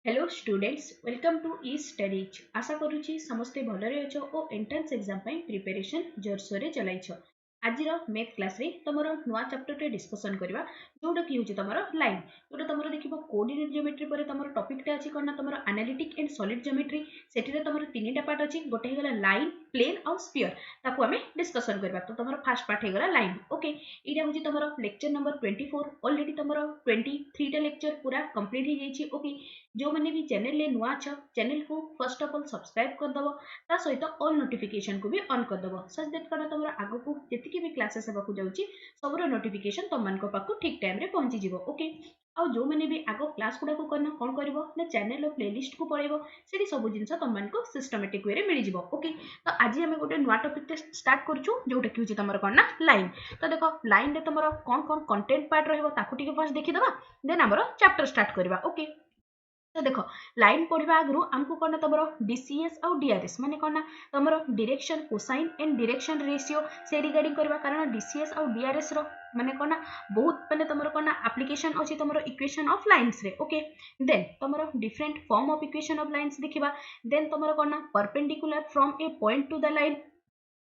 Hello students welcome to E studies आशा करुच्ची समस्ते भलरे अछ ओ एंट्रेंस एग्जाम प्रिपरेशन जोरसोर चलाइछ आज मैथ क्लास रे तुम नुआ चैप्टर टे डिस्कशन करबा जोटा कि होची तुम लाइन जोटा तुम देखिबो कोऑर्डिनेट ज्योमेट्री पर तुम टॉपिक टे अछि कोना तुम एनालिटिक एंड सॉलिड ज्योमेट्री सेठी रे तुम तीनटा पार्ट अछि गोटे हे गला लाइन प्लेन और स्फीयर ताको हमें डिस्कशन करबा तो तुम फर्स्ट पार्ट हे गला लाइन ओके एटा होची तुम लेक्चर नंबर 24 ऑलरेडी तुम 23 टा लेक्चर पूरा कंप्लीट हो जाइछि ओके जो मैंने भी चैनल ले नुआ छ चैनल को फर्स्ट ऑफ ऑल सब्सक्राइब कर दबो ता सहित ऑल नोटिफिकेशन को भी ऑन कर दबो सच दैट करा तमरा आगो को जति भी क्लासेस हेबा को जाउची सबरो नोटिफिकेशन तम मान को पाकू ठीक टाइम रे पहुंची जिवो ओके आ जो मैंने भी आगो क्लास गुडा को करना कोन करबो ना चैनल और प्लेलिस्ट को पळेबो सेठी सब जिंस तम मान को सिस्टमैटिक वे रे मिली जिवो ओके तो आज हम गोटे नुआ टॉपिक टे स्टार्ट करछु जोटा कि होची तमरा कोन ना लाइन तो देखो लाइन रे तमरा कोन कोन कंटेंट पार्ट रहबो ताकू टिके फर्स्ट देखि दबा देन हमरो चैप्टर स्टार्ट करबा ओके तो देख लाइन पढ़ा आगु आमको कौन तुम डीसीएस आउ डीआरएस माने कौन तुम direction cosine and direction ratio से रिगार्डिंग करबा कारण डीसीएस आउ डीआरएस रो माने कौन बहुत माने तुम कौन एप्लिकेशन अच्छी तुम इक्वेशन ऑफ लाइन्स रे ओके देन तुम different form of equation of lines देखा देन तुम कौन perpendicular from a point to the line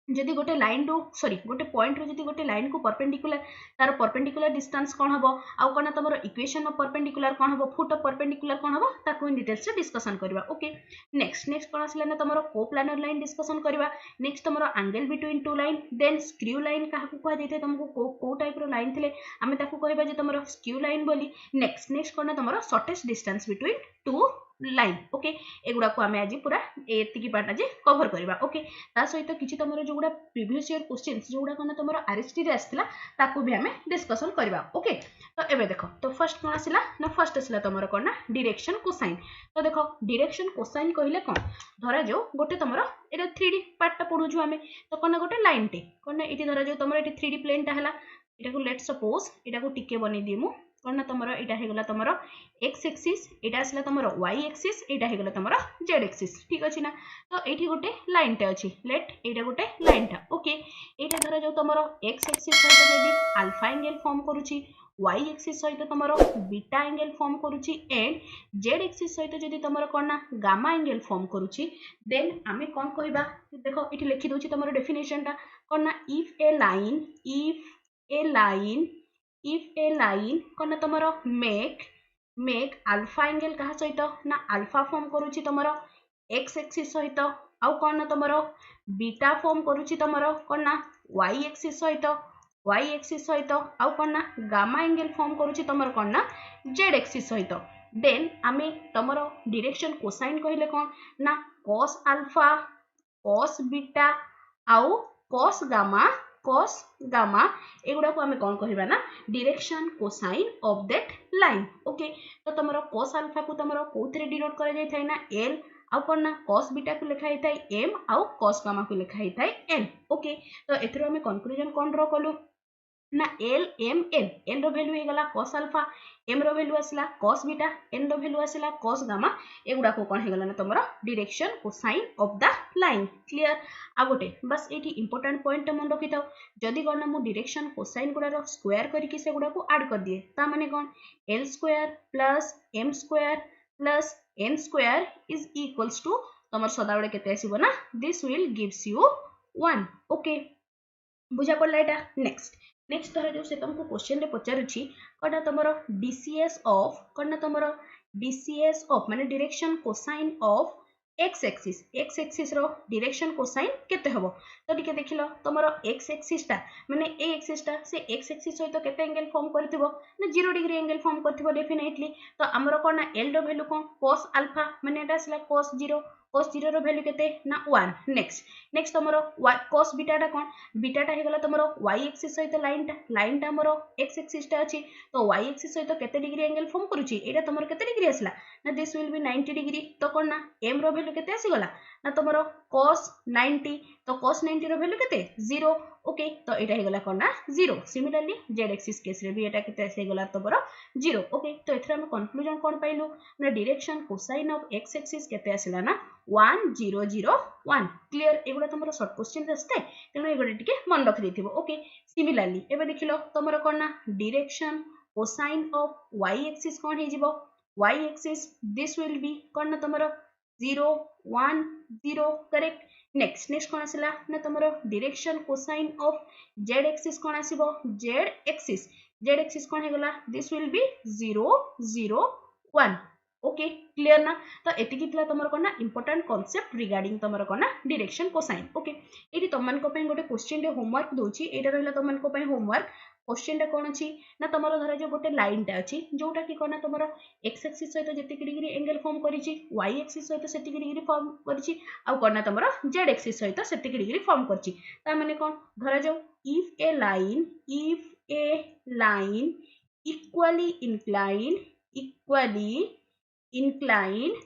जदि गोटे लाइन रू सॉरी गोटे पॉइंट रू जदि गोटे लाइन को परपेंडिकुलर तार परपेंडिकुलर डिस्टेंस कौन हम आउ कौन तुम इक्वेशन ऑफ परपेंडिकुलर कौन हम फुट ऑफ परपेंडिकुलर कौन हम ताको इन डिटेल्स से डिस्कशन करबा ओके नेक्स्ट नेक्स्ट कौन आसला ना तुम कोप्लानर लाइन डिस्कशन करबा नेक्स्ट तुम angle between two line then screw line काहाकू कह जाय तुमको को टाइप रो लाइन थिले आमे ताको कहबा जे तुम स्क्रू लाइन बोली नेक्स्ट नेक्स्ट कौन तुम shortest distance between two line okay एगुड़ा को आमे आज पूरा एतिकी पार्ट आज कवर करबा ओके ता सहित किछि तमरो जोगुड़ा प्रीवियस ईयर क्वेश्चंस जोगुड़ा कोन तमरो आरएसटी रे आस्थिला ताको भी हमें डिस्कशन करबा ओके तो एबे देखो तो फर्स्ट कोन आसिला ना फर्स्ट आसिला तमरो कोन ना डायरेक्शन कोसाइन तो देखो डायरेक्शन कोसाइन कहिले कोन धरा जो गोटे तमरो एटा 3D पार्ट ता पढु छु हमें तो कोन गोटे लाइन टे कोन एटी धरा जो तमरो एटी 3D प्लेन ता हला एटा को लेट सपोज एटा को टिके बने दिमु कौन ना तुम यहाँ होगा तुम एक्स एक्सीस यहाँ आसला तुम वाई एक्सीस यहाँ होगा तुम जेड एक्सीस ठीक अच्छे ना तो ये गोटे लाइन टे अच्छी लेट यहाँ गोटे लाइन टा ओके यहाँ धर जो तुम एक्स एक्सीस सहित आल्फा एंगल फॉर्म करुच्ची वाई एक्सीस सहित तुम बीटा एंगल फॉर्म करुच्ची एंड जेड एक्सीस सहित जदि तुम कौन ना गामा एंगल फॉर्म करुच्ची देन आमे कौन कहबा देखो ये लिखि दूची तुम डेफिनेशन टा कौन ना if A line if a line कौन तुम मेक अल्फा एंगल कहा सहित ना अल्फा फॉर्म करुच्ची तुम एक्स एक्सिस सहित आउ कौन तुम बीटा फॉर्म करुच्ची तुम कौन ना वाई एक्सिस सहित आउ कौन ना गामा एंगल फॉर्म करुच्ची तुम कौन ना जेड एक्सिस सहित देन आमे तुम डायरेक्शन कोसाइन कहले कौन ना cos अल्फा cos बीटा आउ cos गामा एगुड़ा को आमे कौन कहबा ना direction cosine of that line okay तो तुमरो cos अल्फा को तुमरो कोथरे डिनोट करा जाय थाय ना l आउ कोन ना cos बीटा को लिखा थाय m आउ cos गामा को लिखा थाय n ओके तो एथरो आमे कंक्लूजन कोन ड्रा कलु ना एल एम एन एन रो वैल्यू हे गला cos अल्फा एम रो वैल्यू आसला cos बीटा एन रो वैल्यू आसला cos गामा एगुड़ा को कोन हे गला ना तमरो direction cosine of the line clear आ गोटे बस एठी इंपोर्टेंट पॉइंट मन रखि थाओ जदी कोन मु डायरेक्शन कोसाइन गुडा रो स्क्वायर करके से गुडा को ऐड कर दिए ता माने कोन l square plus m square plus n square is equals to तमर सदाबडे केते आसीबो ना this will gives you 1 okay बुझा पड़ला एटा नेक्स्ट नेक्स्ट धर जो से तुमको क्वेश्चन रे पचारुची कटा तमरो डीसीएस ऑफ माने direction cosine of x axis रो डायरेक्शन कोसाइन केते हबो तो टिके देखिलो तमरो एक्स एक्सिस ता माने ए एक्सिस ता से एक्स एक्सिस सहित केते एंगल फॉर्म करथिबो ना 0 डिग्री एंगल फॉर्म करथिबो डेफिनेटली तो हमरो कोन ना एल रो वैल्यू कोन cos अल्फा माने एटा असला cos 0 रो वैल्यू केते ना 1 नेक्स्ट तमरो cos बीटा टा कोन बीटा टा हे गला तमरो y एक्सिस सहित लाइन टा हमरो x एक्सिस टा अछि तो y एक्सिस सहित केते डिग्री एंगल फॉर्म करूची एटा तमरो केते डिग्री असला ना दिस विल बी 90 डिग्री तो कोन ना m रो वैल्यू केते आसी गला ना तमरो cos 90 तो cos 90 रो वैल्यू केते 0 ओके तो एटा हे गला कोन ना 0 सिमिलरली z एक्सिस केस रे भी एटा केते आसी गला तमरो 0 ओके तो एथरा हम कंक्लूजन कोन पाइलु ना direction cosine of x axis केते आसीला ना 1001 क्लियर एगुडा तुमरो शॉर्ट क्वेश्चन आस्ते तेनो एगुडा टिके मन रखि देथिबो ओके सिमिलरली एबे देखिलो तुमरो कोन ना direction cosine of y axis कोन हे जिवो y axis this will be कौन ना तमरो 0 1 0 करेक्ट नेक्स्ट कौन आसला ना तमरो direction cosine of z axis कौन आसीबो z एक्सिस कौन हेगला this will be 0 0 1 okay clear ना तो एतिकी थिला तमरो कोन ना इंपोर्टेंट कांसेप्ट रिगार्डिंग तमरो कोन ना डायरेक्शन कोसाइन ओके एटी तमन को पय गोटे क्वेश्चन रे होमवर्क दोची एटा रहला तमन को पय होमवर्क क्वेश्चन टा कोन अछि ना तमरो धरा जो गोटे लाइन टा अछि जोटा कि कोन ना तमरो x एक्सिस सहित जति डिग्री एंगल फॉर्म करिछि y एक्सिस सहित सेति डिग्री फॉर्म करिछि आ कोन ना तमरो z एक्सिस सहित सेति डिग्री फॉर्म करिछि ता माने कोन धरा जो if a line equally inclined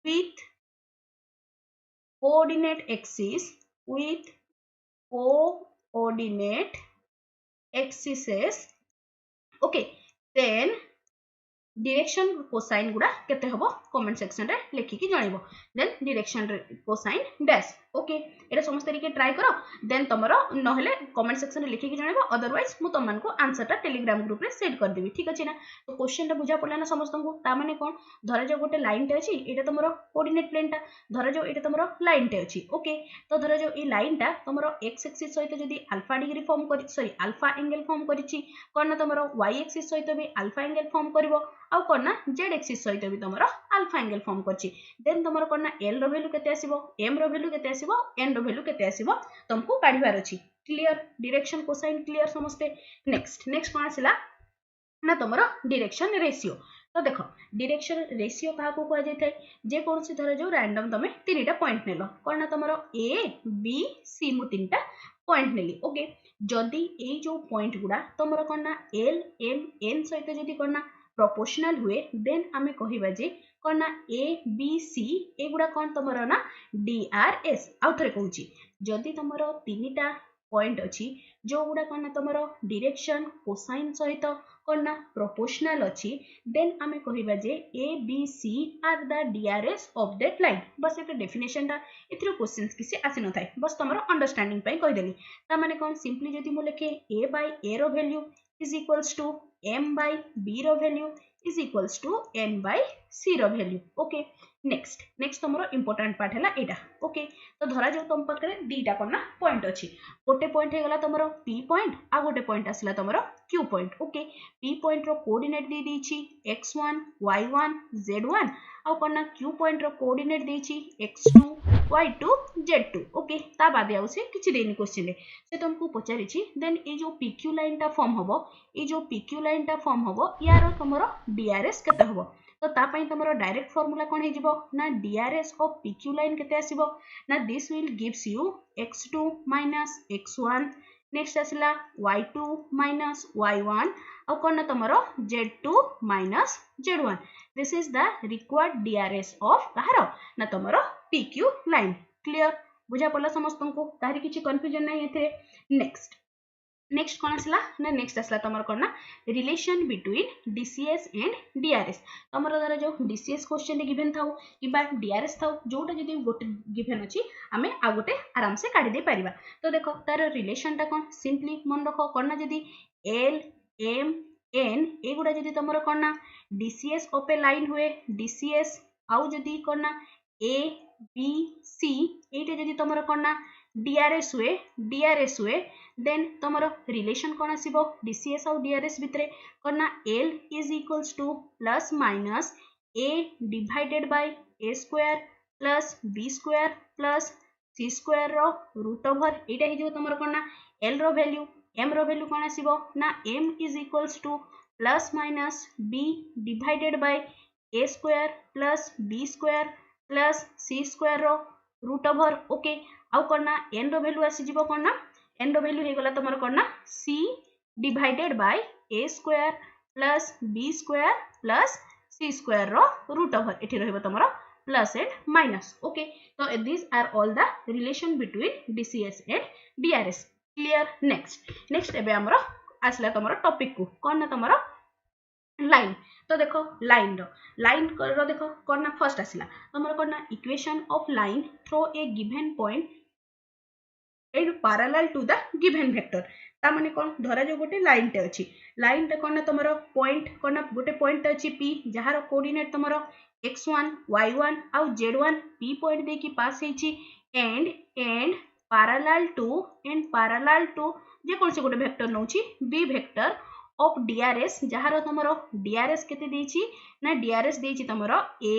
with coordinate axis okay then direction cosine गुडा केते हबो कमेंट सेक्शन रे लिखि कि जणाइबो then direction cosine dash okay एटा समस्त तरीके ट्राई करो देन तमरो नहले कमेंट सेक्शन रे लिखि कि जणाइबो अदरवाइज मु तमन को आंसर टा टेलीग्राम ग्रुप रे सेट कर देबी ठीक अछि ना तो क्वेश्चन टा बुझा पड़ला ना समस्त को ता माने कोन धरा जो गोटे लाइन टे अछि एटा तमरो कोऑर्डिनेट प्लेन टा धरा जो एटा तमरो लाइन टे अछि ओके तो धरा जो ई लाइन टा तमरो x एक्सिस सहित जदी अल्फा डिग्री फॉर्म करि सॉरी अल्फा एंगल फॉर्म करिछि कोन ना तमरो y एक्सिस सहित भी अल्फा एंगल फॉर्म करबो आउ कोन ना z एक्सिस सहित भी तमरो अल्फा एंगल फॉर्म करछि देन तमरो कोन ना l रो वैल्यू केते आसीबो m रो वैल्यू केते आसीबो n रो वैल्यू केते आसीबो तुमको काढिबार अछि क्लियर डायरेक्शन कोसाइन क्लियर समस्ते नेक्स्ट कोन आसिला ना तमरो डायरेक्शन रेशियो तो देखो डायरेक्शन रेशियो कहा को कह जाय जे कोन से धर जो रैंडम तमे तीनटा पॉइंट नेलो कोन ना तमरो a b c मु तीनटा पॉइंट नेली ओके जदी ए जो पॉइंट गुडा तमरो कोन ना l m n सहित जदी कोन ना प्रोपोर्शनल हुए देन आमे कहिबा जे कोन ना a b c एगुडा कोन तमरो ना drs आउ थरे कहूची जदी तमरो तीनटा पॉइंट अछि जो गुडा कोन ना तमरो डायरेक्शन कोसाइन सहित कोन ना प्रोपोर्शनल अछि देन आमे कहिबा जे a b c are the drs of that line बस एटा डेफिनेशन ता एथिरो क्वेश्चंस किसी आसी न थाय बस तमरो अंडरस्टैंडिंग पई कहि देली ता माने कोन सिंपली जदी मु लिखे a by a रो value is equals to m by b रो value is equals to n by c रो वैल्यू ओके नेक्स्ट तमरो इंपोर्टेंट पार्ट हैला एटा ओके तो धरा जो तुम पाखरे दीटा कोना पॉइंट अछि गोटे पॉइंट हे गला तमरो p पॉइंट आ गोटे पॉइंट आसला तमरो q point okay p point रो कोऑर्डिनेट दे दैछि x1 y1 z1 आ कोना q पॉइंट रो कोऑर्डिनेट दैछि x2 y2 z2 ओके ता बादे आउ से किछि देनी क्वेश्चन रे से तुमको पचारिछि देन ए जो pq लाइन ता फॉर्म हबो ए जो pq लाइन टा फॉर्म हबो यार तमरो drs केते हबो तो ता पई तमरो डायरेक्ट फार्मूला कोन हे जिवो ना drs ऑफ pq लाइन केते आसीबो ना this will gives you x2 x1 next आसला y2 y1 और कोन ना तमरो z2 z1 this is the required drs of कहारो ना तमरो pq लाइन क्लियर बुझा पड़ला समस्त को तारि किछि कंफ्यूजन नै एथे नेक्स्ट कौन आसला ना नेक्स्ट आसला तमर कोन ना relation between DCS and DRS तमर द्वारा जो डीसीएस क्वेश्चन गिवन थाउ किबा डीआरएस थाउ जोटा जदी गोटे गिवन अछि हमें आ गोटे आराम से काढी दे परिबा तो देखो तार रिलेशन ता कोन सिंपली मन रखो कोन ना जदी एल एम एन ए गुडा जदी तमर कोन ना डीसीएस ऑफ ए लाइन हुए डीसीएस आउ जदी कोन ना ए बी सी एटे जदी तमर कोन ना डीआरएस हुए देन तमरो रिलेशन कोन आसीबो डीसीएस और डीआरएस भितरे कोन ना l is equals to plus minus a divided by a square plus b square plus c square row root over एटा हे जो तमरो कोन ना l रो वैल्यू m रो वैल्यू कोन आसीबो ना m is equals to plus minus b divided by a square plus b square plus c square row root over okay आउ कोन ना n रो वैल्यू आसी जिवो कोन ना n रो वैल्यू हे गला तमर कोन ना c divided by a square plus b square plus c square row root over एठी रहबो तमर प्लस एंड माइनस ओके तो this are all the relation between DCS and DRS clear next एबे हमरो आसला तमर टॉपिक को कोन ना तमर लाइन तो देखो लाइन रो देखो कोन ना फर्स्ट आसला तमर कोन ना equation of line through a given point and parallel to the given vector ता माने कोन धरा जो गोटे लाइन टे अछि लाइन टे कोन ना तमरो पॉइंट कोन ना गोटे पॉइंट अछि p जहार कोऑर्डिनेट तमरो x1 y1 आउ z1 p पॉइंट दे की पास हेची एंड parallel to जे कोन से गोटे वेक्टर नउची b वेक्टर ऑफ DRS जहार तमरो DRS केते देची ना DRS देची तमरो a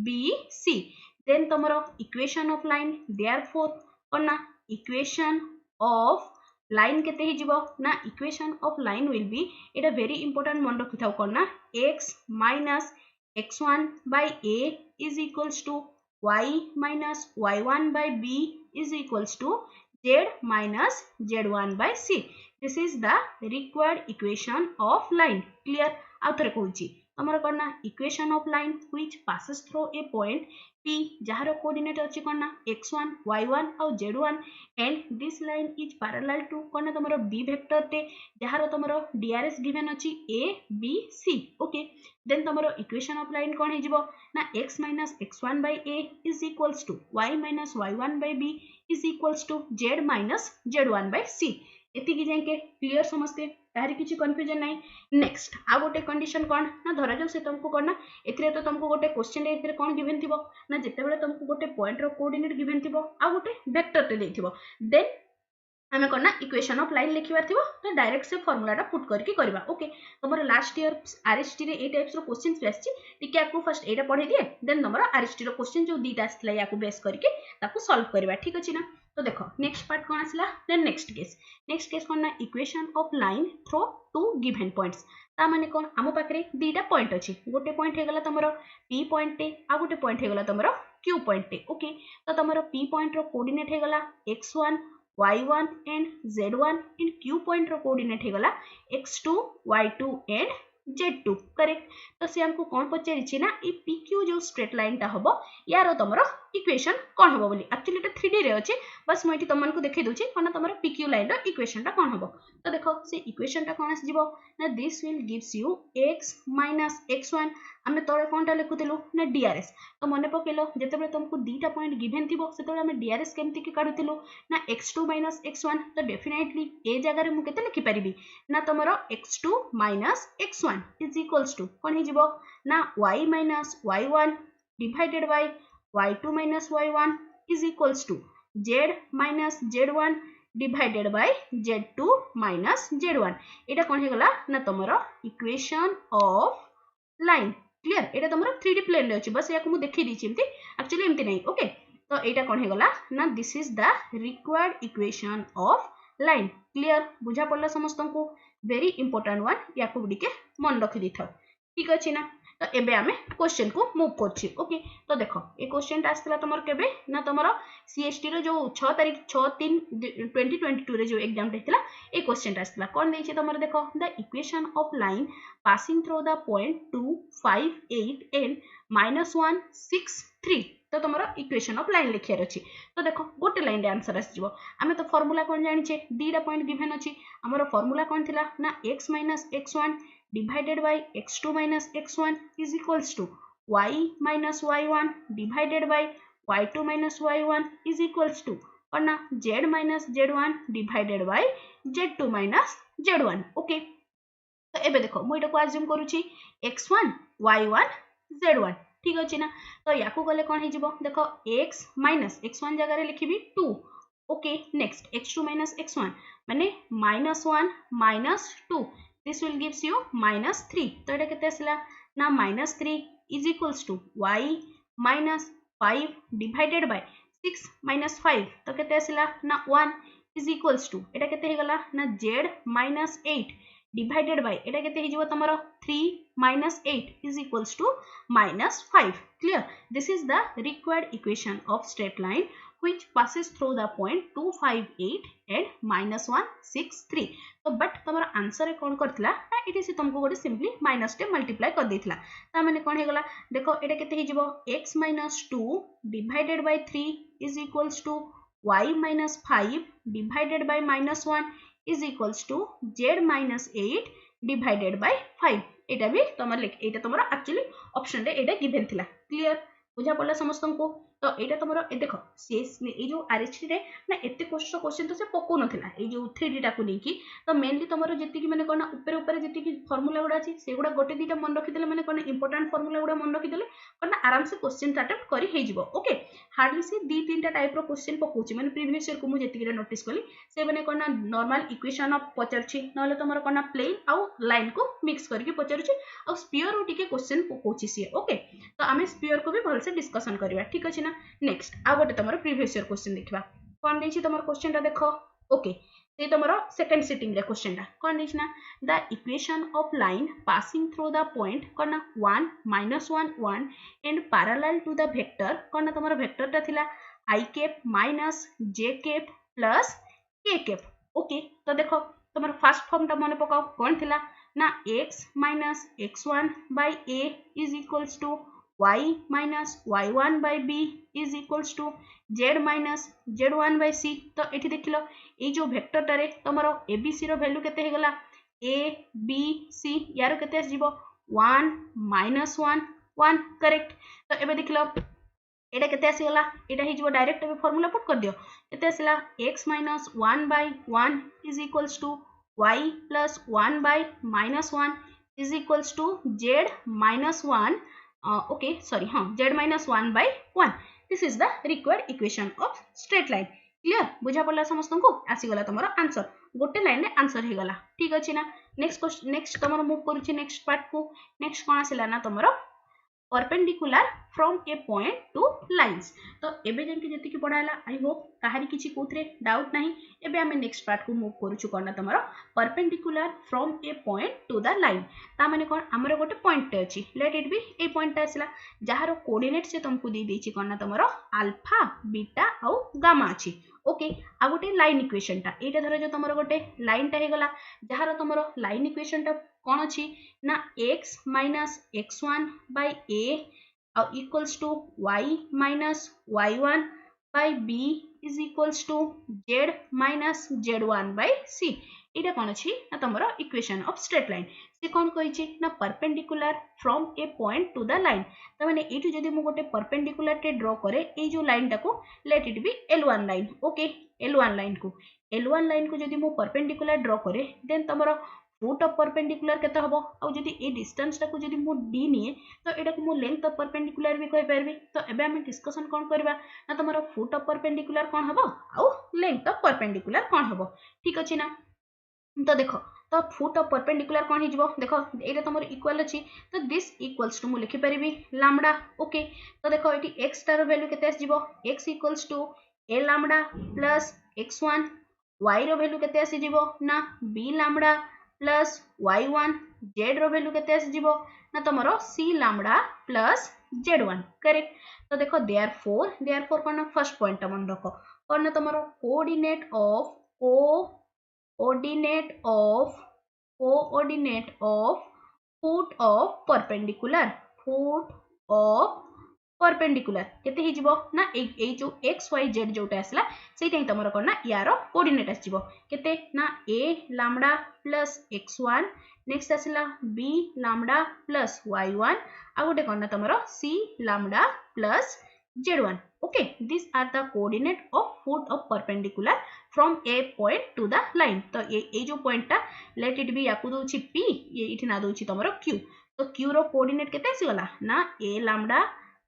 b c then तमरो इक्वेशन ऑफ लाइन therefore कोन ना इक्वेशन ऑफ लाइन केते ही जीवो ना equation of line will be एटा वेरी इंपोर्टेंट मन रखि थाउ कोन ना x minus x1 by a is equals to y minus y1 by b is equals to z minus z1 by c. This is the required equation of line. Clear? आउ थरे कहूची तमरो करना equation of line which passes through a point p जहार coordinate अछि करना x1 y1 और z1 and this line is parallel to करना तमरो b vector ते जहार तमरो DRS given अछि a b c. Okay then तमरो इक्वेशन ऑफ लाइन कोन हे जिवो ना x minus x1 by a is equals to y minus y1 by b is equals to z minus z1 by c. एति की जाके clear समझते तारी किछि कंफ्यूजन नाही. नेक्स्ट आ गोटे कंडीशन कोन ना धरा जो से तुमको करना एथिरे तो तुमको गोटे क्वेश्चन एथिरे कोन गिवन थिबो ना जेते बेले तुमको गोटे पॉइंट रो कोऑर्डिनेट गिवन थिबो आ गोटे वेक्टर ते देथिबो देन आमे करना इक्वेशन ऑफ लाइन लिखिबार थिबो तो डायरेक्ट से फार्मूलाटा पुट करके करबा. ओके तमरो लास्ट ईयर आरएसटी रे ए टाइप्स रो क्वेश्चंस आछि टिके आपको फर्स्ट एटा पढे दिए देन तमरो आरएसटी रो क्वेश्चन जो दीटा आसला याकू बेस करके ताकू सॉल्व करबा. ठीक अछि ना. तो देखो नेक्स्ट पार्ट कोन आसला देन नेक्स्ट केस कोन ना equation of line through two given points ता माने कोन आमो पाकरे दीटा पॉइंट अछि गोटे पॉइंट हे गला तमरो p पॉइंट टे आ गोटे पॉइंट हे गला तमरो q पॉइंट टे. ओके तो तमरो p पॉइंट रो कोऑर्डिनेट हे गला x1 y1 and z1 and q point रो कोऑर्डिनेट हे गला x2 y2 and z2. Correct. तो से हमको कोन पचारि छि ना ई pq जो स्ट्रेट लाइन ता हबो यारो तमरो इक्वेशन कोन हबो बोली एक्चुअली एटा 3D रे अछि बस मैं तुम को देखै दोछि कोन तमरो pq लाइन रो इक्वेशन ता कोन हबो. तो देखो से इक्वेशन ता कोन आसी जिवो ना this will gives you x minus x1 हमें तोरे कोनटा लिखुतेलु ना DRS. तो मने पकेलो जेते बेले तुमको दीटा पॉइंट गिवन थिबो सेते बेले हमें DRS केमति के काढुतेलु ना x2 minus x1 तो डेफिनेटली ए जगह रे मु केते लिखि परिबी ना तमरो x2 minus x1 is equals to कोन हे जिवो ना y minus y1 divided by y2 minus y1 is equals to z minus z1 divided by z2 minus z1. एटा कोन हे गला ना तमरो equation of line. Clear. Etah तमरो 3D plane रे अछि बस याको मु देखि दी छिमती एक्चुअली एमती नहीं. ओके तो एटा कोन हे गला ना this is the required equation of line. Clear. बुझा पड़ला समस्त को वेरी इंपोर्टेंट वन याको गुडी के मन रखि दिथाओ. ठीक अछि ना. तो एबे आमे क्वेश्चन को मूव करछि. ओके तो देखो ए क्वेश्चन आसला तमर केबे ना तमरो सीएसटी रो जो 6 तारिख 6/3 2022 रे जो एग्जाम देथिला ए क्वेश्चन आसला कोन देछि तमर देखो the equation of line passing through the point 2 5 8 and -1 6 3. तो तमरो इक्वेशन ऑफ लाइन लिखियार अछि. तो देखो गोटे लाइन रे आंसर आस जिवो आमे तो फार्मूला कोन जानि छे दीटा पॉइंट गिवन अछि हमरो फार्मूला कोन थिला ना x minus x1 divided by x2 minus x1 is equals to y minus y1 divided by y2 minus y1 is equals to और ना z minus z1 divided by z2 minus z1. Okay तो एबे देखो मु एटा को assume करूची x1 y1 z1. ठीक अछि ना. तो याकू गले कोन हे जिवो देखो x minus x1 जगह रे लिखिबी 2. Okay next x2 minus x1 माने -1 -2 this will gives you -3. तो एटा केते आसला ना -3 is equals to y minus 5 divided by 6 minus 5 तो केते आसला ना 1 is equals to एटा केते हे गला ना z minus 8 divided by एटा केते हे जिवो तमरो 3 minus 8 is equals to -5. Clear. This is the required equation of straight line which passes through the point 2 5 8 and -1 6 3. तो बट तमरो आंसर रे कोन करथिला ना इति से तुमको गोटे सिंपली माइनस टे मल्टीप्लाई कर देथिला. ता माने कोन हे गला देखो एटा केते हे जिवो x minus 2 divided by 3 is equals to y minus 5 divided by -1 is equals to z minus 8 divided by 5. एटा भी तमर लिख एटा तमरो एक्चुअली ऑप्शन रे एटा गिवन थिला. क्लियर. बुझा पड़ा समस्त को। तो यहाँ तुम देख सी ये जो आरएचटी रे ना एत कष्ट क्वेश्चन तो से पकौ नथिला ए जो 3D टाकू लेकिन तो मेनली तुम जी मैंने कौन ऊपर ऊपर जी फर्मुला गुड़ा अच्छी से गुड़ा गोटे दुटा मन रखीदे मैंने कौन इंपोर्टाट फर्मुला गुड़ा मन रखीदे कौन आराम से क्वेश्चन अटेम्प्ट कर ओके हार्डली से 2-3टा टाइप रो क्वेश्चन पकाउछि मैंने प्रीवियस ईयर को मुझे जी नोटिस कली से मैंने कौन नॉर्मल इक्वेशन ऑफ पचारुछि नले तुम कौन प्लेन आउ लाइन को मिक्स करके पचारुछि आ स्पीयर रो टिके क्वेश्चन पकाउछि सी ओके तो आम स्पीयर को भी भलसे डिस्कसन करवा ठीक अच्छे ना। नेक्स्ट आ गोटे तुम प्रीवियस ईयर क्वेश्चन देखा कौन देछि तुम क्वेश्चन देख ओके से तुम सेकंड सिटिंग रे क्वेश्चन कौन देछि ना the equation of line passing through the point कौन 1 -1 1 and parallel to the vector कौन तुम वेक्टर टा थिला i cap minus j cap plus k cap okay तो देखो तुम फर्स्ट फॉर्म टा मन पकाओ कौन थिला ना x minus x1 by a is equals to y minus y1 by b is equals to z minus z1 by c तो एठी देखिलो ए जो वेक्टर टारे तमरो abc रो वैल्यू केते हेगला a b c यारो केते आसीबो 1 -1 1 करेक्ट तो एबे देखिलो एटा केते आसीगला एटा हे जिवो डायरेक्ट एबे फार्मूला पुट कर दियो केते आसीला x minus 1 by 1 is equals to y plus 1 by minus 1 is equals to z minus 1 okay sorry हाँ z minus 1 by 1 this is the required equation of straight line clear बुझा पड़ा समस्त को आसीगला तुम आंसर गोटे लाइन रे answer हो गला ठीक अच्छे ना। नेक्स्ट तुम मूव करुच्ची नेक्स्ट पार्ट को नेक्स्ट कौन आसला ना तुम perpendicular from a point two lines तो एबे जेंति जेतिकी पढ़ाला आई होप काहारी किछि कोथरे डाउट नाही एबे हमें नेक्स्ट पार्ट को मूव करूछु कोना तमरो perpendicular from a point to the line ता माने कोन हमरो गोटे पॉइंट अछि let it be a point आसला जहारो कोऑर्डिनेट से तुमको दे देछि कोना तमरो अल्फा बीटा और गामा अछि ओके आ गोटे लाइन इक्वेशन टा एटा धरो जो तमरो गोटे लाइन टा हे गला जहारो तमरो लाइन इक्वेशन टा कौन अच्छी ना x minus x1 by a equals to y minus y1 by b is equals to z minus z1 by c एटा कौन अच्छी ना तुमरो इक्वेशन ऑफ स्ट्रेट लाइन से कौन कहिछि ना perpendicular from a point to the line त माने एटू जदी मु गोटे परपेंडिकुलर टे ड्रॉ करे ए जो लाइन टा को late it B l1 line okay l1 line को जदी मु परपेंडिकुलर ड्रॉ करे देन तुमरो फुट ऑफ परपेंडिकुलर केते हबो आ जदी ए डिस्टेंस टा को जदी मु d निए तो एटा को मु लेंथ ऑफ परपेंडिकुलर भी कहि परबी तो एबे हम डिस्कशन कोन करबा ना तमरो फुट ऑफ परपेंडिकुलर कोन हबो आ लेंथ ऑफ परपेंडिकुलर कोन हबो ठीक अछि ना। तो देखो तो फुट ऑफ परपेंडिकुलर कोन हिजबो देखो एटा तमरो इक्वल अछि तो दिस इक्वल्स टू मु लिखि परबी लैम्डा ओके तो देखो एटी x तार वैल्यू केते आसीबो x equals to a lambda plus x1 y रो वैल्यू केते आसीजिबो ना b lambda plus y1 z रो वैल्यू केते आसीजिबो ना तमरो c lambda plus z1 correct तो देखो देयरफॉर कोन फर्स्ट पॉइंट मन रखो कोन तमरो coordinate of foot of perpendicular केते ही जिवो ना ए जो x y z जोटा आसला सेटा ही तमरो कोन ना यारो कोऑर्डिनेट आसीबो केते ना a lambda plus x1 next आसला b लैम्डा प्लस y1 आ गोटे कोन ना तमरो c lambda plus z1 okay these are the coordinate of foot of perpendicular from a point to the line तो ये जो पॉइंट टा लेट इट बी याकू दोछि p ये इठी ना दोछि तमरो q तो q रो कोऑर्डिनेट केते आसी गला ना a लैम्डा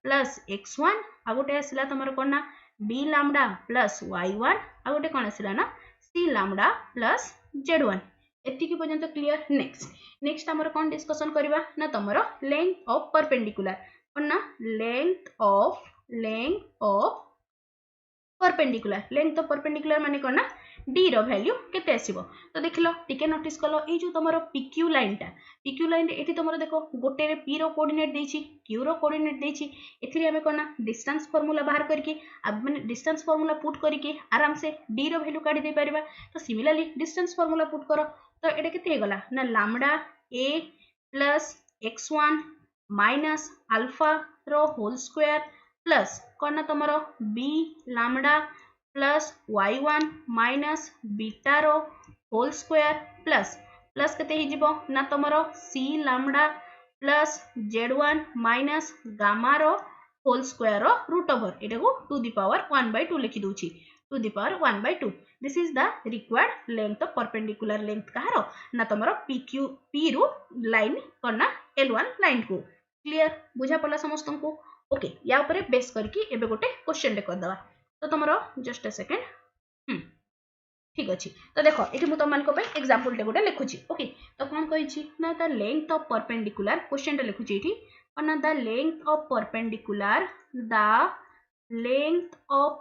प्लस x1 आ गोटे आसीला तमरो कोन ना b लैम्डा प्लस y1 आ गोटे कोन आसीला ना c लैम्डा प्लस z1 एतिकी पर्यंत क्लियर। नेक्स्ट हमर कोन डिस्कशन करबा ना तमरो लेंथ ऑफ परपेंडिकुलर कोन ना लेंथ ऑफ परपेंडिकुलर माने कोन ना d रो वैल्यू केते आसीबो तो देखलो टिके नोटिस कलो ए जो तमरो pq लाइन रे एठी तमरो देखो गोटे रे p रो कोऑर्डिनेट देछि q रो कोऑर्डिनेट देछि एथिरे हमें कोन ना डिस्टेंस फार्मूला बाहर करके अब माने डिस्टेंस फार्मूला पुट करके आराम से d रो वैल्यू काढी दे परबा तो सिमिलरली डिस्टेंस फार्मूला पुट करो तो एटा केते हे गला ना lambda a plus x1 minus alpha रो होल स्क्वायर प्लस कोन ना तमरो b lambda plus y1 minus beta रो होल स्क्वायर प्लस केते ही जिवो ना तमरो c lambda plus z1 minus gamma रो होल स्क्वायर रूट ओवर एटा को टू द पावर 1/2 लिखि दोछि to the power 1/2 this is the required length of perpendicular length कहारो ना तमरो PQ P रु लाइन करना L1 लाइन को क्लियर बुझा पला समस्त को ओके या ऊपर बेस करके एबे गोटे क्वेश्चन कर दवा तो तमरो जस्ट अ सेकंड ठीक अच्छे तो देख ये मुझे तुम एग्जाम्पल टे गोटे लिखुची ओके तो कौन कही ना the length of perpendicular question टे लिखुची ये ना द लेंथ ऑफ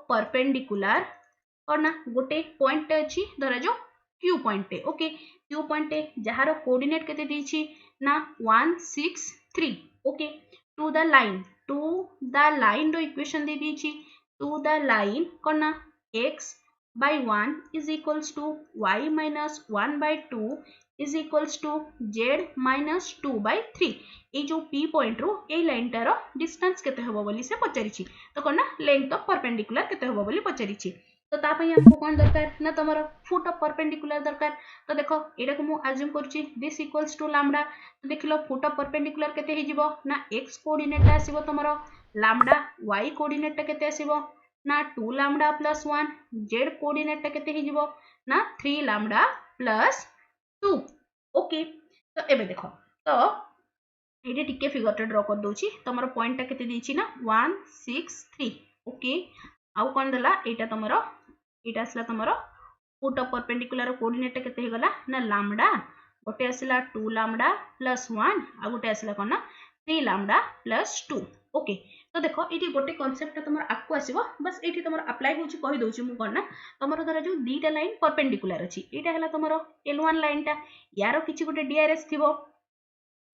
परपेंडिकुलर और ना गोटे पॉइंट अच्छी धरा जो Q point okay Q point जार कोऑर्डिनेट केते दीची ना 163 ओके टू द लाइन रो इक्वेशन दे दीची टू द लाइन करना x by 1 is equals to y minus 1 by 2 is equals to z minus 2 by 3 ये जो p पॉइंट रो ए लाइन टार डिस्टेंस केते हबो बोली से पचारिछि तो कोना लेंथ ऑफ परपेंडिकुलर केते हबो बोली पचारिछि तो ता पई हमको कोन दरकार ना तमरो फुट ऑफ परपेंडिकुलर दरकार तो देखो एटा को मु अज्यूम करछि दिस इक्वल्स टू लैम्डा तो देखिलो फुट ऑफ परपेंडिकुलर केते हे जिवो ना x कोऑर्डिनेट आसीबो तमरो लैम्डा y कोऑर्डिनेट केते आसीबो ना 2 लैम्डा प्लस 1 z कोऑर्डिनेट केते ही जीवो ना 3 लैम्डा प्लस 2 ओके तो एबे देखो तो एटे टिके फिगर टे ड्रा कर दोची तमरो पॉइंट टा केते दीची ना 163 ओके आउ कोन दला एटा तमरो एटा असला तमरो फुट ऑफ परपेंडिकुलर कोऑर्डिनेट केते हे गला ना लैम्डा गोटे असला 2 लैम्डा प्लस 1 आ गोटे असला कोन ना 3 लैम्डा प्लस 2 ओके तो देखो ये गोटे कॉन्सेप्ट तुम आगू आसो बस ये तुम अप्लाई होची कहि दोची मु करना तुमर धर जो दीटा लाइन परपेंडिकुलर अछि एटा हला तुमर L1 लाइन टा यारो किछि गोटे DRS थिबो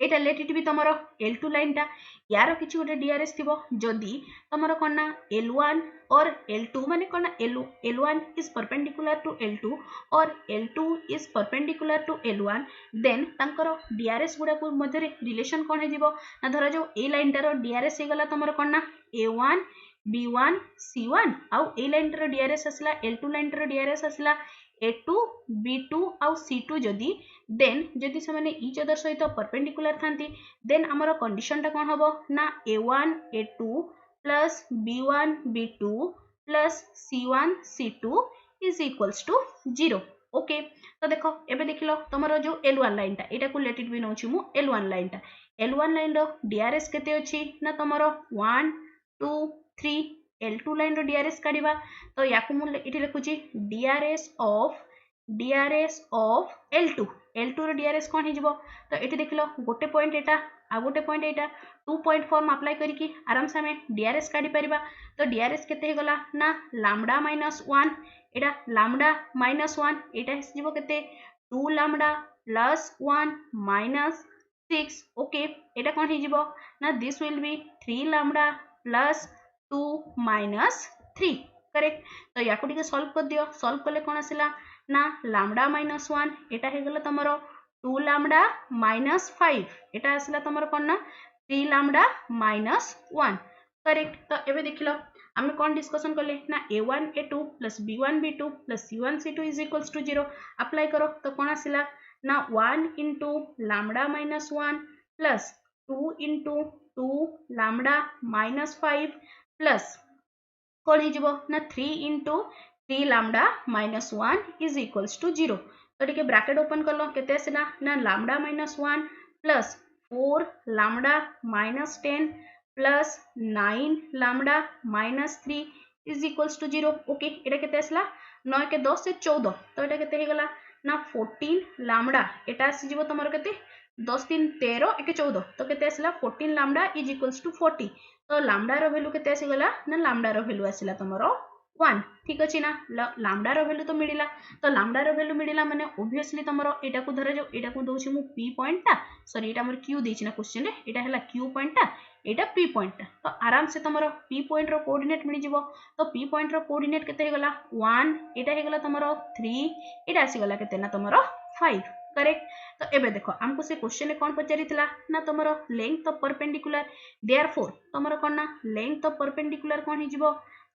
एटा लेट इट भी तुमर L2 लाइन टा यारो किछि गोटे DRS थिबो जदी तुमर कोना L1 और L2 माने कोना L1 is perpendicular to L2 और L2 is perpendicular to L1 then तांकर DRS गुडा को मध्य रिलेशन कोन हे जिवो ना धर जो ए लाइन टारो DRS हे गला तुमर कोना A1 B1 C1 आउ ए लाइन टारो DRS असला L2 लाइन टारो DRS असला A2 B2 आउ C2 जदी देन जदी से माने ईच अदर सहित परपेंडिकुलर थांती देन हमर कंडीशन टा कोन हबो ना A1 A2 plus B1 B2 plus C1 C2 is equals to 0 okay तो देखो एबे देखिलो तमरो जो L1 लाइन टा एटा को लेट इट भी नउची मु L1 लाइन रो DRS केते अछि ना तमरो 1 2 3 L2 लाइन रो DRS काढिबा तो याकु मु इठी लिखुची DRS ऑफ L2 रो DRS कोन हे जिवो तो एठी देखिलो गोटे पॉइंट एटा आ गोटे पॉइंट एटा 2 पॉइंट फॉर्म अप्लाई करिकी आराम से हमें DRS काढी परिबा तो DRS केते हे गला ना लैम्डा माइनस 1 एटा लैम्डा माइनस 1 एटा हे जिवो केते 2 लैम्डा प्लस 1 माइनस 6 ओके एटा कोन हे जिवो ना this will B 3 lambda plus 2 minus 3 correct तो याकु टिके सॉल्व कर दियो सॉल्व करले कोन आसिला ना लैम्डा माइनस 1 एटा हे गला तमरो 2 लैम्डा माइनस 5 एटा आसिला तमरो कोन ना 3 लैम्डा माइनस 1 करेक्ट तो एबे देखिलो आमे कोन डिस्कशन करले ना A1 A2 plus B1 B2 plus C1 C2 is equals to 0 apply करो तो कोन आसिला ना 1 into lambda minus 1 plus 2 into 2 lambda minus 5 plus कौन हो ना 3 into 3 lambda minus 1 is equals to 0 तो टिके ब्रैकेट ओपन कर लो केते आसिला ना lambda minus 1 plus 4 lambda minus 10 plus 9 lambda minus 3 is equals to 0 okay एटा केते आसिला 9 के 10 से 14 तो एटा केते हे गला ना 14 लैम्डा एटा आसी जिवो तमरो केते 10 3 13 1 14 तो केते आसिला 14 लैम्डा इज इक्वल्स टू 40 तो लैम्डा रो वैल्यू केते आसी गला ना लैम्डा रो वैल्यू आसिला तमरो 1 ठीक अछि ना लैम्डा रो वैल्यू तो मिडिला तो लैम्डा रो वैल्यू मिडिला माने ऑब्वियसली तमरो एटा को धरे जो एटा को दोछि मु p पॉइंट ता सॉरी एटा हमर q देछि ना क्वेश्चन रे एटा हला q पॉइंट ता एटा p पॉइंट तो आराम से तमरो p पॉइंट रो कोऑर्डिनेट मिलि जिवो तो p पॉइंट रो कोऑर्डिनेट केते हे गला 1 एटा हे गला तमरो 3 एटा आसी गला केते ना तमरो 5 करेक्ट तो एबे देखो हमको से क्वेश्चन कौन पचारिथिला ना तमरो लेंथ ऑफ परपेंडिकुलर देयरफॉर तमरो कोन ना लेंथ ऑफ परपेंडिकुलर कोन हि जिवो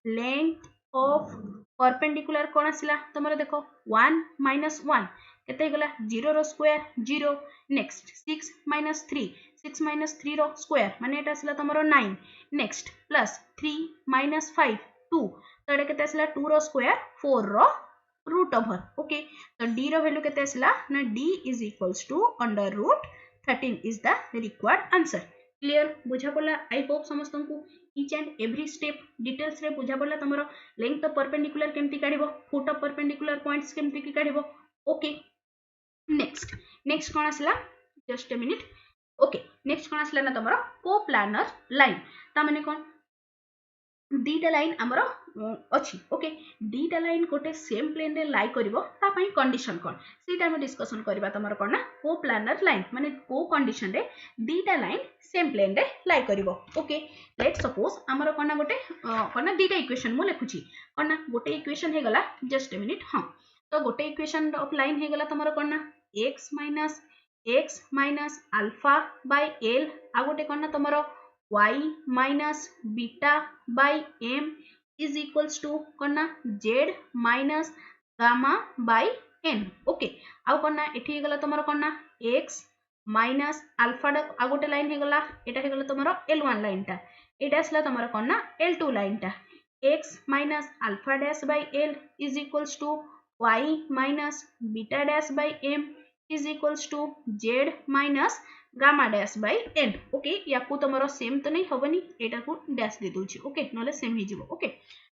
लेंथ ऑफ परपेंडिकुलर कोन आसिला तमरो देखो 1 minus 1 केते गला 0 रो स्क्वायर 0 नेक्स्ट 6 minus 3 6 माइनस 3 रो स्क्वायर माने एटा आसला तमरो 9 नेक्स्ट प्लस 3 माइनस 5 2 तो एटा केते आसला 2 रो स्क्वायर 4 रो रूट ओवर ओके तो d रो वैल्यू केते आसला ना d is equals to under root 13 is the required answer clear बुझा पड़ला आई होप समस्त को each and every step details रे बुझा पड़ला तमरो लेंथ ऑफ परपेंडिकुलर केमती काढिबो फुट ऑफ परपेंडिकुलर पॉइंट्स केमती की काढिबो ओके नेक्स्ट कोन आसला just a minute okay next कोन आसला ना तमरो कोप्लानर लाइन ता माने कोन दीटा लाइन आमर अच्छी ओके दीटा लाइन गोटे सेम प्लेन रे लाई करिवो ता पई कंडीशन कोन सेटा हम डिस्कशन करबा तमर कोन ना कोप्लानर लाइन माने को कंडीशन रे दीटा लाइन सेम प्लेन रे लाई करिवो ओके लेट सपोज आमर कोन ना गोटे कोन ना दीटा इक्वेशन मु लिखुची कोन ना गोटे इक्वेशन हे गला जस्ट अ मिनिट हां तो गोटे इक्वेशन ऑफ लाइन हे गला तमर कोन ना x minus alpha by l आ गोटे कोन ना तमर y minus beta by m is equals to करना z minus gamma by n okay आउ करना एठी गला तमरो करना x minus alpha आ गोटे लाइन हे गला एटा हे गला तमरो l1 लाइन टा एटा असला तमरो करना l2 लाइन टा x minus alpha dash by l is equals to y minus beta dash by m is equals to z minus gamma dash by n okay याकू तमरो सेम तो नहीं हबनी एटा को डैश दे दोची ओके नले सेम ही जीवो ओके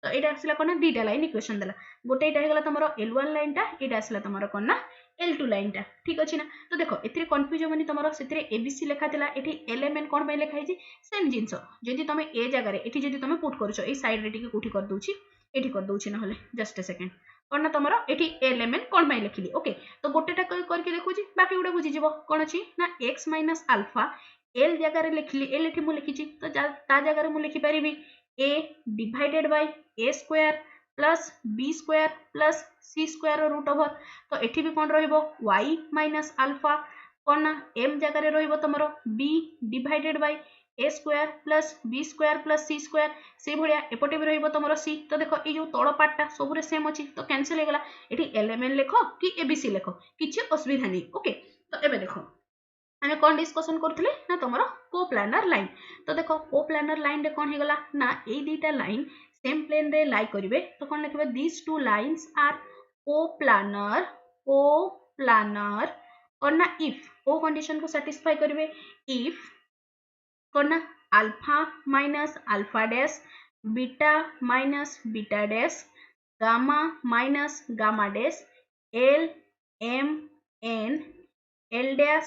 तो एटा आसला कोना दीटा लाइन इक्वेशन देला गोटे एटा हेगला तमरो l1 लाइन टा एटा आसला तमरो कोना l2 लाइन टा ठीक अछि ना तो देखो एथिरे कंफ्यूजन मनी तमरो सेथिरे abc लेखा देला एठी lmn कोन बाय लेखा हिची सेम जिंसो जदी तमे ए जगह रे एठी जदी तमे पुट करछो ए साइड रे टिके कोठी कर दोची एठी कर दोची न हले जस्ट अ सेकंड कोन तमरो एठी lmn कोन बाय लेखिली ओके तो गोटेटा करके देखुची बाकी गुडा बुझी जीवो कोन अछि ना x माइनस अल्फा l जगह रे लिखिली l एठी मु लिखिची तो ता जगह रे मु लिखि परिबी a divided by a square plus b square plus c square root over तो एठी भी कोन रहइबो y माइनस अल्फा कोन m जगह रे रहइबो तमरो b divided by a square plus b square plus c square से भलिया एपटे भी रहइबो तमरो c तो देखो ए जो तळ पार्टटा सबरे सेम अछि तो कैंसिल हे गला एठी lmn लेखो कि abc लेखो किछि असुविधा नै ओके तो एबे देखो आमे कोन डिस्कशन करथले ना तमरो कोप्लानर लाइन तो देखो कोप्लानर लाइन रे कोन हे गला ना ए दीटा लाइन सेम प्लेन रे लाई करिवे तो कोन लिखबे this two lines are coplanar और ना इफ ओ कंडीशन को सैटिस्फाई करिवे इफ करना alpha minus alpha dash beta minus beta dash gamma minus gamma dash L M N L dash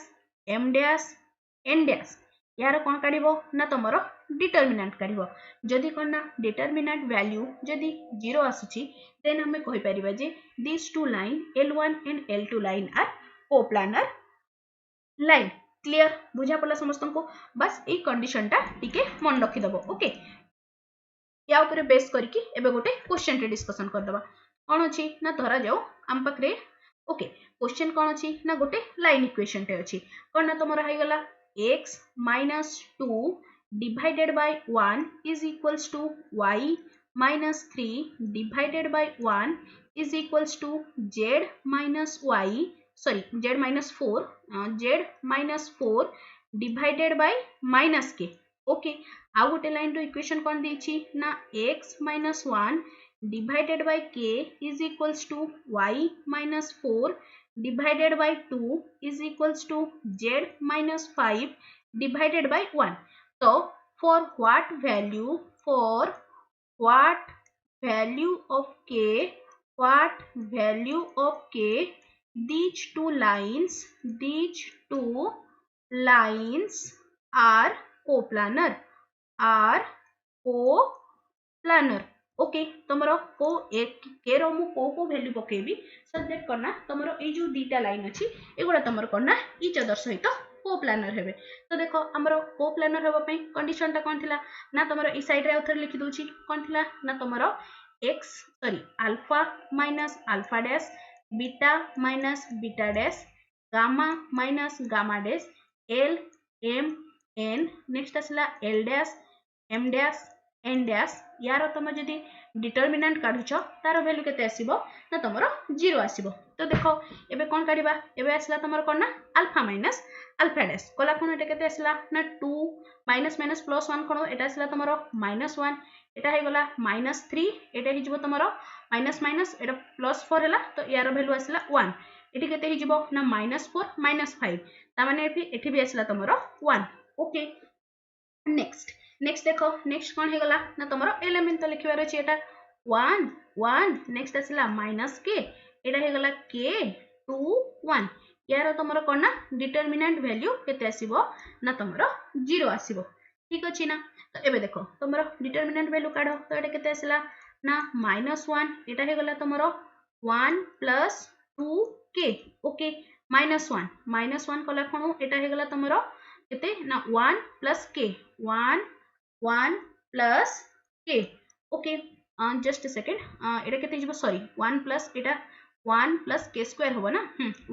M dash N dash यार कौन काढिबो ना तमरो डिटरमिनेंट काढिबो जदी करना डिटरमिनेंट वैल्यू जदी 0 आसुची देन हमें कहि परिबा जे this two line L1 and L2 line are coplanar line clear बुझा पड़ला समस्त को बस ए कंडीशन टा टिके मन रखी दबो ओके या ऊपर बेस करके एबे गोटे क्वेश्चन रे डिस्कशन कर दबा कोन अछि ना धरा जाओ हम पकरे ओके क्वेश्चन कोन अछि ना गोटे लाइन इक्वेशन टे अछि कोन ना तमरा हाई गला x - 2 divided by 1 is equals to y - 3 divided by 1 is equals to z - y sorry z -4 divided by minus k ओके आ गोटे लाइन रो इक्वेशन कोन देछि ना x - 1 divided by k is equals to y - 4 divided by 2 is equals to z - 5 divided by 1 so for what value of k these two lines are coplanar okay तमरो को एक के रो मु को वैल्यू पकेबी सब्जेक्ट करना तमरो ए जो दीटा लाइन अछि एगुडा तमरो करना इच अदर सहित कोप्लानर हेबे तो देखो हमरो कोप्लानर हेबा पई कंडीशन ता कोन थिला ना तमरो ई साइड रे उथर लिखि दोछि कोन थिला ना तमरो alpha minus alpha dash beta minus beta dash gamma minus gamma dash L M N next आसला L dash M dash N dash यार तुम जदि डिटरमिनेंट काढुछ तार वैल्यू केते आसीबो ना तमरो 0 आसीबो तो देखो एबे कौन काढिबा एबे आसला तमर कोन ना अल्फा माइनस अल्फा डैश कला कोन एटा केते आसला ना 2 माइनस माइनस प्लस 1 कोन एटा आसला तमर -1 एटा हे गला -3 एटा हे जिवो तमर माइनस माइनस एटा +4 हैला तो यार वैल्यू आसला 1 एटी केते हे जिवो ना -4 -5 ता माने एठी भी आसला तमर 1 ओके नेक्स्ट देखो नेक्स्ट कौन है गला ना तुमरो एलिमेंट तो लिखिबार अछि एटा 1 1 नेक्स्ट आसला माइनस के एटा है गला के 2 1 यार तुमरो कोन ना डिटरमिनेंट वैल्यू केते आसीबो ना तुमरो 0 आसीबो ठीक अछि ना तो एबे देखो तुमरो डिटरमिनेंट वैल्यू काढो तो एटा केते आसला ना -1 एटा है गला तुमरो 1 + 2 के ओके -1 कला कोन एटा है गला तुमरो केते ना 1 + k 1 1 + k okay just a second एटा केते जिवो सॉरी 1 + एटा 1 + k² होबो ना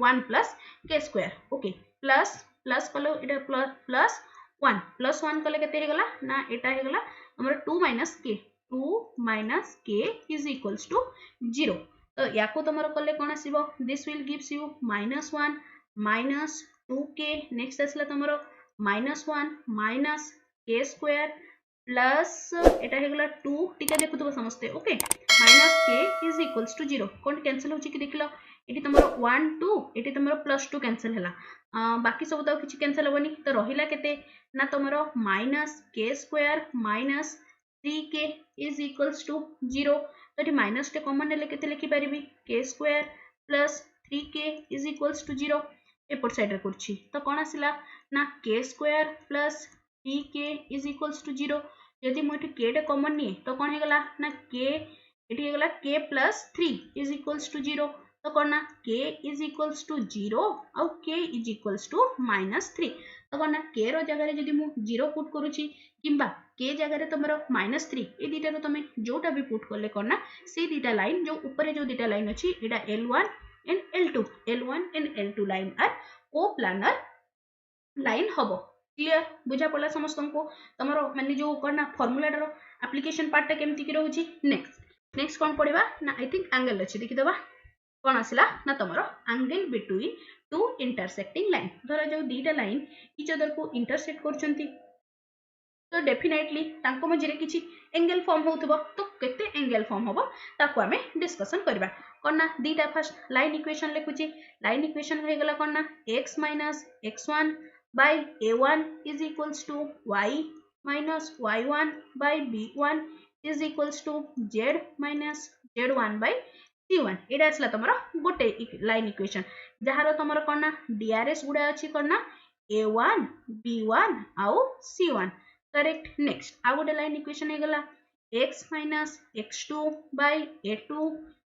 1 + k² ओके प्लस कलो एटा प्लस 1 + 1 कले केते हे गला ना एटा हे गला हमर 2 - k 2 - k = 0 तो याको तमरो कले कोन आसीबो this will gives you -1 -2k नेक्स्ट आसला तमरो -1 माइनस k स्क्वायर प्लस एटा हे गला 2 टिके देखुतबो समस्ते okay minus k is equals to 0 कोन कैंसिल होची कि देखिलो एटी तमरो 1 2 एटी तमरो +2 कैंसिल हला बाकी सब तो किछि कैंसिल होबनी तो रहिला केते ना तमरो minus k square minus 3k is equals to 0 तो एटी माइनस टे कॉमन ले केते लिखि परिबी k square plus 3k is equals to 0 एपट साइड रे करछि तो कोन आसिला ना k square plus 3k is equals to 0 यदि मोटे k टे कॉमन नहीं तो कोन हे गला ना k एटी हे गला k plus 3 is equals to 0 तो कोन ना k इज इक्वल्स टू 0 और k इज इक्वल्स टू -3 तो कोन ना k रो जगह रे यदि मु 0 पुट करूची किंबा k जगह रे तमरो -3 ए दीटा रो तमे जोटा भी पुट करले कोन ना से दीटा लाइन जो ऊपर जो दीटा लाइन अछि एटा L1 and L2 line are coplanar line हबो क्लियर बुझा पड़ला समस्त को तमरो माने जो कोन ना फार्मूला रो एप्लीकेशन पार्ट टा केमति कि रहउची नेक्स्ट कोन पढिबा ना आई थिंक एंगल अछि देखि दबा कोन आसिला ना तमरो angle between two intersecting line धरा जो दीटा लाइन इच अदर को इंटरसेक्ट करचंती तो डेफिनेटली तांको मझे किछि एंगल फॉर्म होउथबो तो केते एंगल फॉर्म होबो ताको हमें डिस्कशन करबा कोन ना दीटा फर्स्ट लाइन इक्वेशन लिखुची लाइन इक्वेशन हे गला कोन ना x - x1 by a1 is equals to y minus y1 by b1 is equals to z minus z1 by c1 एडा आसला तमरो गोटे लाइन इक्वेशन जहारो तमरो कोन ना dr's गुडा अछि कोन ना a1 b1 आउ c1 करेक्ट नेक्स्ट आ गोटे लाइन इक्वेशन हे गला x minus x2 by a2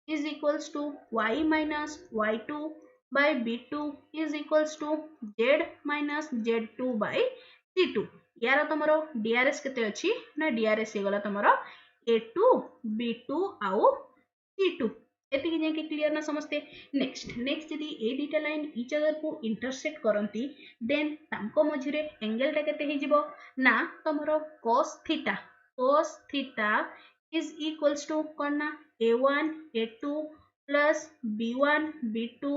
is equals to y minus y2 by b2 is equals to z minus z2 by c2 यार तमरो dr's केते अछि ना dr's हे गला तमरो a2 b2 आउ c2 एतिकी जे के क्लियर ना समझते नेक्स्ट यदि ए दीटा लाइन इच अदर को इंटरसेक्ट करंती देन तांको मझिरे एंगल टा केते हे जिवो ना तमरो cos theta is equals to कोन ना a1 a2 plus b1 b2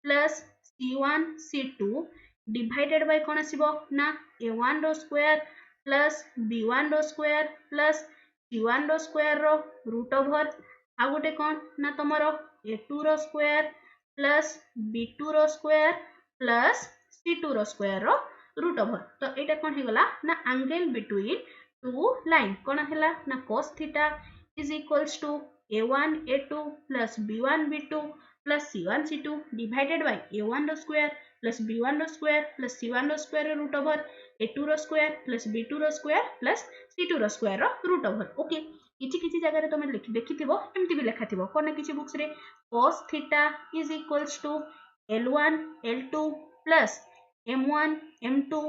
plus c1 c2 divided by कोन आसीबो ना a1 रो स्क्वायर प्लस b1 रो स्क्वायर प्लस c1 रो स्क्वायर रो रूट ओवर आ गोटे कोन ना तमरो a2 रो स्क्वायर प्लस b2 रो square plus c2 row square रो रूट ओवर तो एटा कोन हे गला ना एंगल बिटवीन टू लाइन कोन हैला ना cos theta is equals to a1 a2 plus b1 b2 plus c1 c2 divided by a1 row square plus b1 row square plus c1 row square root over a2 row square plus b2 row square plus c2 row square row root over okay किछि जगह रे तमे देखिथिबो एमति भी लिखा थिबो कोन किछि books रे cos theta is equals to l1 l2 plus m1 m2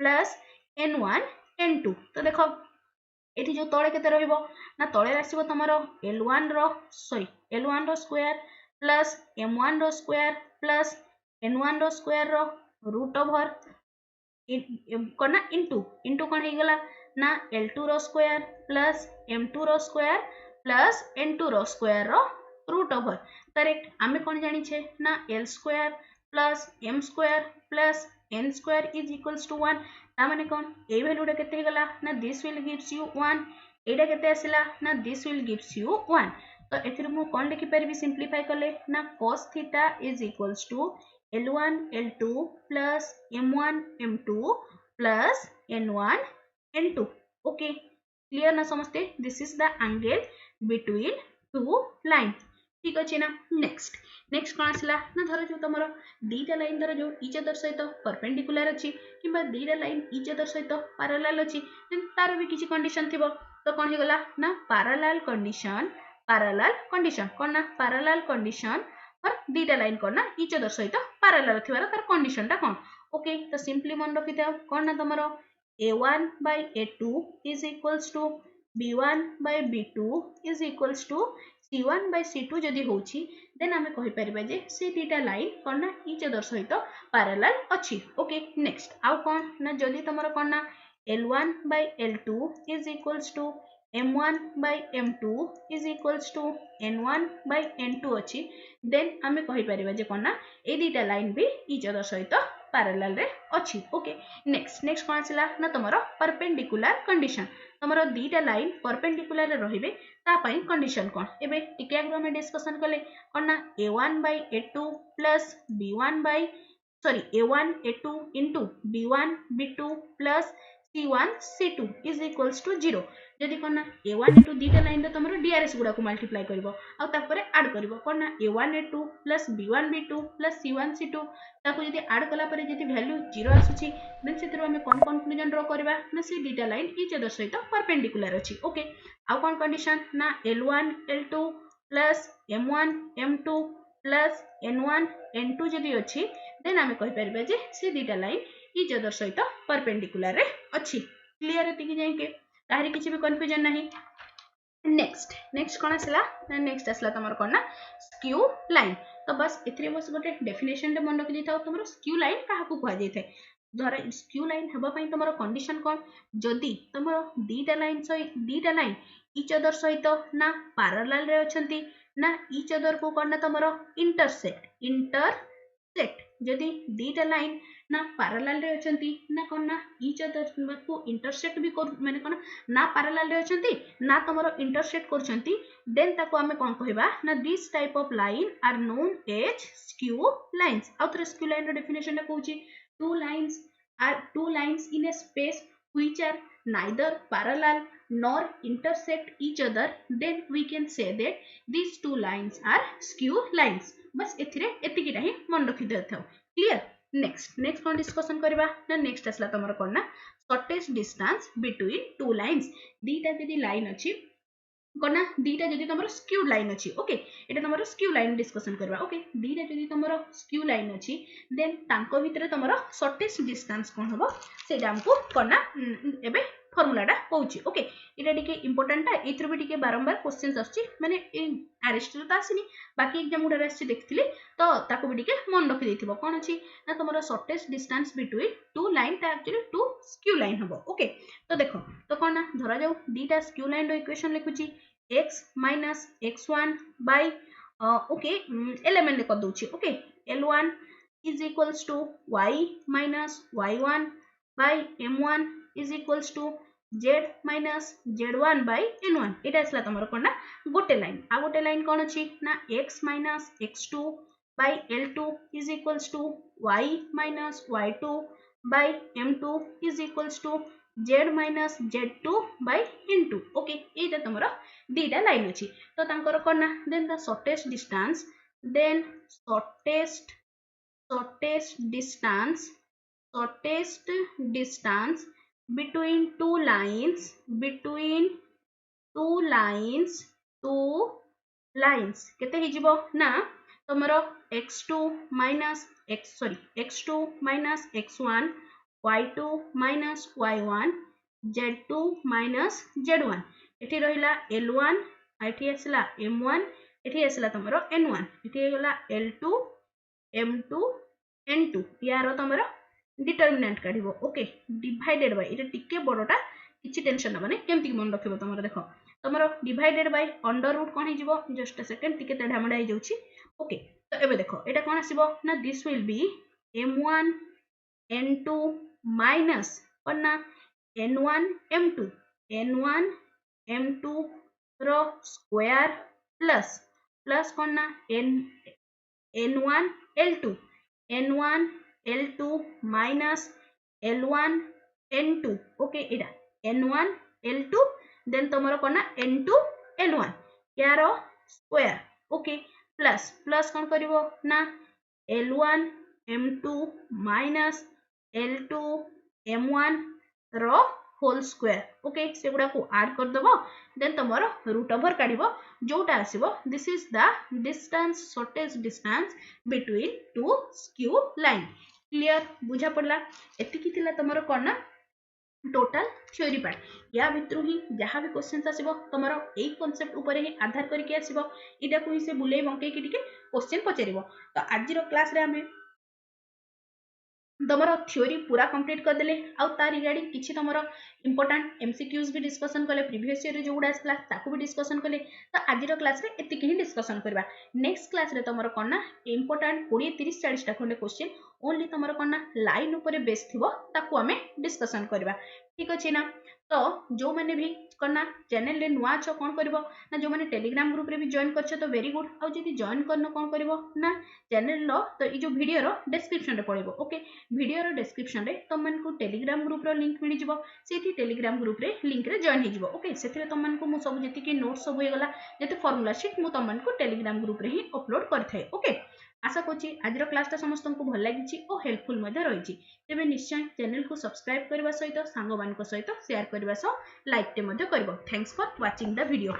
plus n1 n2 तो देखो एठी जो तळे केते रहइबो ना तळे आसीबो तमरो l1 row square plus m1 row square plus n1 row square रो रूट ओवर कोन इंटू कोन हे गला ना l2 row square plus m2 रो square plus n2 row square रो रूट ओवर करेक्ट आमे कौन जानिछे ना l square plus m square plus n square is equals to 1 ता माने कौन ए वैल्यूटा केते गला ना दिस विल गिव्स यू 1 एटा केते आसिला ना दिस विल गिव्स यू 1 तो एथिर मु कौन लिखि परबी सिंपलीफाई करले ना cos theta is equals to l1 l2 plus m1 m2 plus n1 n2 okay clear ना समझते this is the angle between two line ठीक अच्छे ना नेक्स्ट नेक्स्ट कौन आसला ना धर जो तुम दीटा लाइन धर जो इच अदर सहित परपेंडिकुलर अच्छी कि दीटा लाइन इच अदर सहित पैरेलल अच्छी तार भी किसी कंडीशन थी तो कौन हो गला ना पैरेलल कंडीशन कौन ना पैरेलल कंडीशन और दीटा लाइन कौन ना इच अदर सहित पैरेलल थिबार तार कंडीशन टा कौन ओके तो सिंपली मन रखि था कौन ना तुम a1 by a2 is equals to b1 by b2 is equals to c1 by c2 जदि होची देन आमे कहि परिबा जे से दीटा लाइन कोन ना इच अदर सहित पैरेलल अछि ओके नेक्स्ट आउ कोन ना जदि तमरो कोन ना l1 by l2 is equals to m1 by m2 is equals to n1 by n2 अछि देन आमे कहि परिबा जे कोन ना ए दीटा लाइन भी इच अदर सहित पैरेलल रे अछि ओके नेक्स्ट कौन आसला ना तुमरो परपेंडिकुलर कंडीशन तुमरो दीटा लाइन परपेंडिकुलर रे रहिबे ता पई कंडीशन कोन एबे टिके आगु हम डिस्कशन करले कोन ना a1 by a2 plus b1 by a1 a2 into b1 b2 plus c1 c2 is equals to 0 जदि कोन ना a1 a2 दीटा लाइन रे तुमरो drs गुडा को मल्टीप्लाई करबो आ तापर ऐड करबो कोन ना a1 a2 plus b1 b2 plus c1 c2 ताको यदि ऐड कला परे यदि वैल्यू 0 आसुची देन सेतिर हम कोन कंक्लूजन ड्रा करबा ना से दीटा लाइन इच अदर सहित परपेंडिकुलर अछि ओके आ कोन कंडीशन ना l1 l2 plus m1 m2 plus n1 n2 जदि अछि देन हम कहि परबा जे से दीटा लाइन इच अदर सहित परपेंडिकुलर रे अछि क्लियर एति कि जाय के ताहरी किछि भी कंफ्यूजन नाही नेक्स्ट कौन आसला नेक्स्ट आसला तुम कौन ना स्क्यू लाइन तो बस एथरे बस गोटे डेफिनेशन मन रखि था तुम स्क्यू लाइन क्या कह जाए धर स्क्यू लाइन हेबा पई तुम कंडीशन कौन जदि तुम दीटा लाइन इच अदर सहित ना पैरेलल रे अछंती ना इच अदर को कौन ना तुम इंटरसेक्ट जदि दीटा लाइन ना पैरेलल रे अछंती ना कौन ना इच अदर को इंटरसेक्ट भी कर माने कौन ना पैरेलल रे अछंती ना तमरो इंटरसेक्ट करछंती देन ताको हमें कोन कहबा ना this type of line are known as skew lines आउटर स्क्यू लाइन रो डेफिनेशन टा कहूची two lines in a space which are neither parallel nor intersect each other then we can say that these two lines are skew lines बस एथिरे एतिकिटा ही मन रखि देथौ क्लियर नेक्स्ट कौन डिस्कशन करबा ना नेक्स्ट आसला तमर कोन ना shortest distance between two lines दीटा जदी लाइन अछि कोना दीटा जदी तमर स्क्यू लाइन अछि ओके एटा तमर स्क्यू लाइन डिस्कशन करबा ओके दीटा जदी तमर स्क्यू लाइन अछि देन तांको भितरे तमर शॉर्टेस्ट डिस्टेंस कोन हबो सेटा हमको कोना एबे फॉर्मूलाटा कहूची ओके एटा टिके इंपोर्टेंट ता एथरो भी टिके बारंबार क्वेश्चंस आछि माने अरेस्ट तो आसीनी बाकी एग्जाम गुडा आछि देखथिली तो ताको भी टिके मन रखि देथिबो कोन अछि ना तमरो shortest distance between two line ता एक्चुअली टू स्क्यू लाइन हबो ओके तो देखो तो कोन ना धरा जाऊ दीटा स्क्यू लाइन रो इक्वेशन लिखुची x minus x1 by okay element लिख दोची okay l1 is equals to y minus y1 by m1 is equals to z minus z1 by n1 एटा असला तमरो कोन ना गोटे लाइन कोन अछि ना x minus x2 by l2 is equals to y minus y2 by m2 is equals to z minus z2 by n2 okay एटा तमरो दीटा line अछि तो तांकर कोन ना then the shortest distance between two lines केते हि जिवो ना तमरो x2 minus x1 y2 minus y1 z2 minus z1 एठी रहिला l1 एठी आसला m1 एठी आसला तमरो n1 एठी गला l2 m2 n2 यारो तमरो डिटरमिनेंट काढिबो ओके डिवाइडेड बाय एटा टिके बडटा किछि टेंशन नबने केमति मन रखिबो तमरो देखो तुमरो डिवाइडेड बाय अंडर रूट कोन हिजिबो जस्ट अ सेकंड टिके तेढा मडा हे जाउची ओके तो एबे देखो एटा कोन आसीबो ना this will be m1 n2 minus कोन ना n1 m2 n1 m2 रो स्क्वायर प्लस प्लस कोन ना n1 l2 n1 l2 minus l1 n2 okay एटा n1 l2 देन तुमरो कोन ना n2 n1 यारो स्क्वायर ओके प्लस प्लस कोन करिवो ना l1 m2 minus l2 m1 रो होल स्क्वायर ओके से गुडा को ऐड कर दबो देन तुमरो रूट ओवर काढिबो जोटा आसीबो this is the distance shortest distance between two skew line clear बुझा पड़ला एतिकी थिला तुमरो कोन ना टोटल थ्योरी पार्ट या भितर ही जहाँ भी क्वेश्चन आसीबो तुमरो एई कांसेप्ट ऊपर ही आधार करके आसीबो इटा को ही से बुले बंके की टिके क्वेश्चन पचरिबो तो आज रो क्लास रे हमें तुमर थ्योरी पूरा कंप्लीट कर देले आउ तार रिगार्डिंग किछि तुमर इंपोर्टेंट एमसीक्यूज भी डिस्कशन कले प्रीवियस ईयर जो गुडा आसला ताकू भी डिस्कशन कले तो आज रो क्लास रे एतिकी ही डिस्कशन करबा नेक्स्ट क्लास रे तुमर कोन ना इंपोर्टेंट 20 30 40 टा खंडे क्वेश्चन ओनली तुमर कोन ना लाइन ऊपर बेस थिबो ताकू हमें डिस्कशन करबा ठीक अछि ना तो जो माने भी करना चैनल रे नुआ छ कोन करबो ना जो माने टेलीग्राम ग्रुप रे भी जॉइन करछ तो वेरी गुड आउ जदी जॉइन करनो कोन करबो ना चैनल लो तो ई जो वीडियो रो डिस्क्रिप्शन रे पड़िबो ओके वीडियो रो डिस्क्रिप्शन रे तुम मन को टेलीग्राम ग्रुप रो लिंक मिल जिवो सेठी टेलीग्राम ग्रुप रे लिंक रे जॉइन हे जिवो ओके सेथिरे तुम मन को मु सब जति के नोट्स सब होय गला जति फार्मूला शीट मु तुम मन को टेलीग्राम ग्रुप रे ही अपलोड करथाय ओके आशा करछि आज रो क्लास ता समस्त को भल लागिछि ओ हेल्पफुल मध्ये रहिछि तेबे निश्चय चैनल को सब्सक्राइब करबा सहित सांग मान को सहित शेयर करबा सह लाइक टे मध्ये करबो thanks for watching the video.